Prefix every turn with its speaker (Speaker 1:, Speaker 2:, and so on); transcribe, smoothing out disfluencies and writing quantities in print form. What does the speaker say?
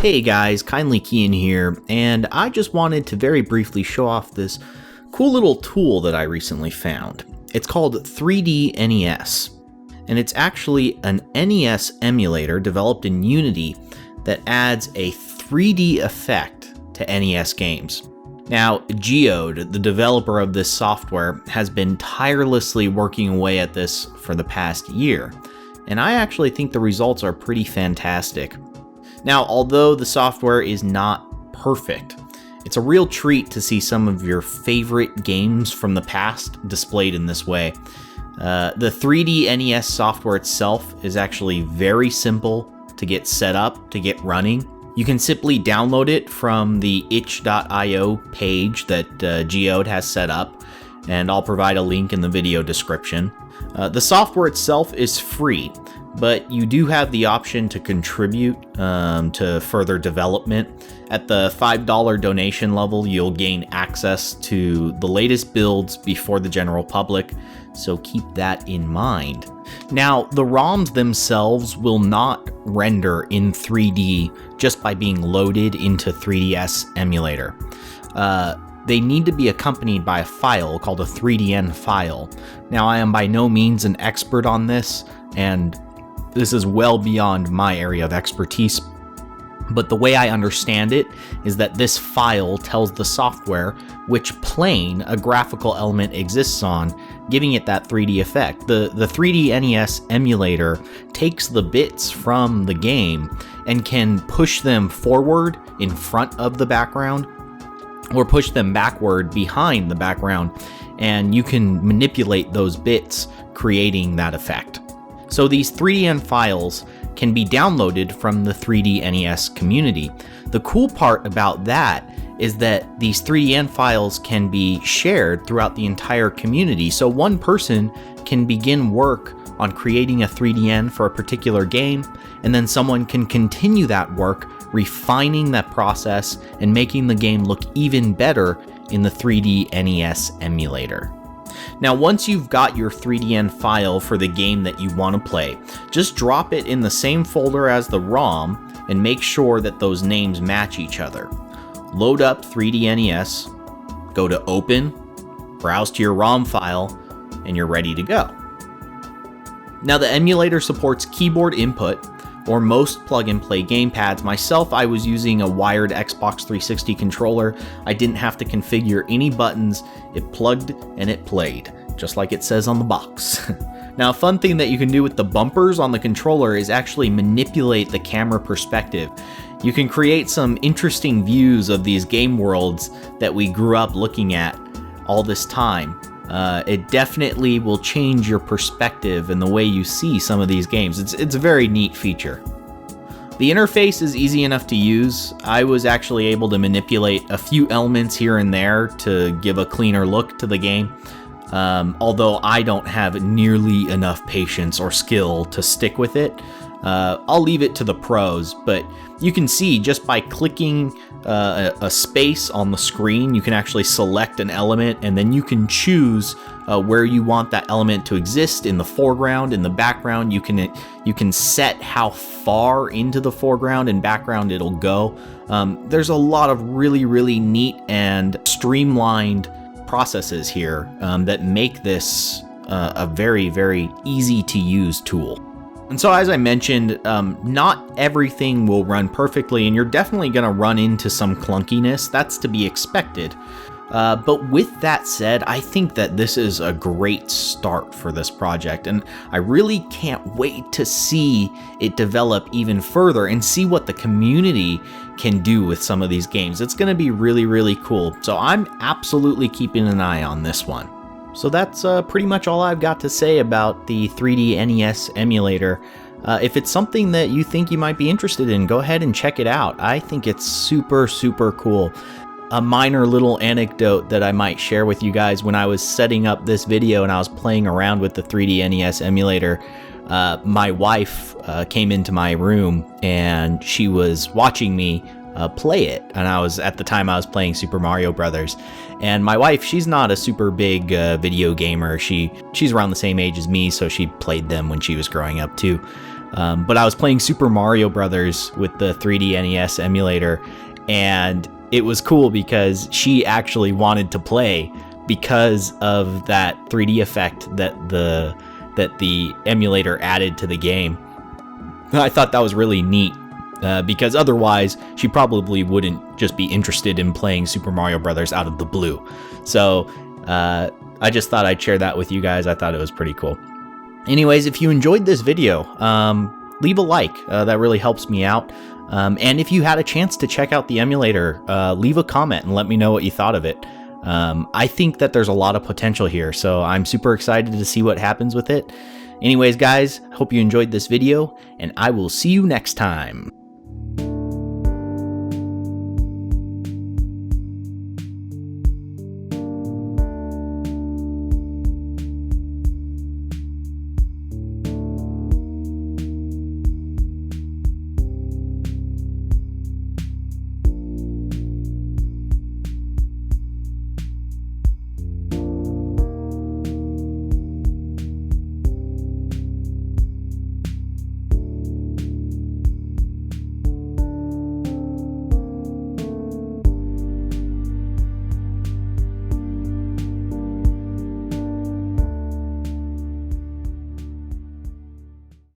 Speaker 1: Hey guys, Kindly Keyin here, and I just wanted to very briefly show off this cool little tool that I recently found. It's called 3D NES, and it's actually an NES emulator developed in Unity that adds a 3D effect to NES games. Now, Geod, the developer of this software, has been tirelessly working away at this for the past year, and I actually think the results are pretty fantastic. Now, although the software is not perfect, it's a real treat to see some of your favorite games from the past displayed in this way. The 3D NES software itself is actually very simple to get set up, to get running. You can simply download it from the itch.io page that Geod has set up, and I'll provide a link in the video description. The software itself is free, but you do have the option to contribute to further development. At the $5 donation level, you'll gain access to the latest builds before the general public, so keep that in mind. Now, the ROMs themselves will not render in 3D just by being loaded into 3DS emulator. They need to be accompanied by a file called a 3DN file. Now, I am by no means an expert on this, and this is well beyond my area of expertise, but the way I understand it is that this file tells the software which plane a graphical element exists on, giving it that 3D effect. The 3D NES emulator takes the bits from the game and can push them forward in front of the background or push them backward behind the background, and you can manipulate those bits, creating that effect. So these 3DN files can be downloaded from the 3D NES community. The cool part about that is that these 3DN files can be shared throughout the entire community. So one person can begin work on creating a 3DN for a particular game, and then someone can continue that work, refining that process and making the game look even better in the 3D NES emulator. Now, once you've got your 3DN file for the game that you want to play, just drop it in the same folder as the ROM and make sure that those names match each other. Load up 3D NES, go to Open, browse to your ROM file, and you're ready to go. Now, the emulator supports keyboard input, or most plug-and-play gamepads. Myself, I was using a wired Xbox 360 controller. I didn't have to configure any buttons. It plugged and it played, just like it says on the box. Now, a fun thing that you can do with the bumpers on the controller is actually manipulate the camera perspective. You can create some interesting views of these game worlds that we grew up looking at all this time. It definitely will change your perspective and the way you see some of these games. It's a very neat feature. The interface is easy enough to use. I was actually able to manipulate a few elements here and there to give a cleaner look to the game, although I don't have nearly enough patience or skill to stick with it. I'll leave it to the pros, but you can see just by clicking a space on the screen, you can actually select an element, and then you can choose where you want that element to exist in the foreground, in the background. You can set how far into the foreground and background it'll go. There's a lot of really neat and streamlined processes here that make this a very easy to use tool. And so, as I mentioned, not everything will run perfectly, and you're definitely going to run into some clunkiness. That's to be expected. But with that said, I think that this is a great start for this project, and I really can't wait to see it develop even further and see what the community can do with some of these games. It's going to be really cool. So I'm absolutely keeping an eye on this one. So that's pretty much all I've got to say about the 3D NES emulator. If it's something that you think you might be interested in, go ahead and check it out. I think it's super cool. A minor little anecdote that I might share with you guys: when I was setting up this video and I was playing around with the 3D NES emulator, my wife came into my room and she was watching me play it, and at the time I was playing Super Mario Brothers. And my wife, she's not a super big video gamer. She's around the same age as me, so she played them when she was growing up too. But I was playing Super Mario Brothers with the 3D NES emulator, and it was cool because she actually wanted to play because of that 3D effect that the emulator added to the game. I thought that was really neat. Because otherwise she probably wouldn't just be interested in playing Super Mario Brothers out of the blue. So I just thought I'd share that with you guys. I thought it was pretty cool. Anyways, if you enjoyed this video, leave a like. That really helps me out. And if you had a chance to check out the emulator, leave a comment and let me know what you thought of it. I think that there's a lot of potential here, so I'm super excited to see what happens with it. Anyways, guys, hope you enjoyed this video, and I will see you next time.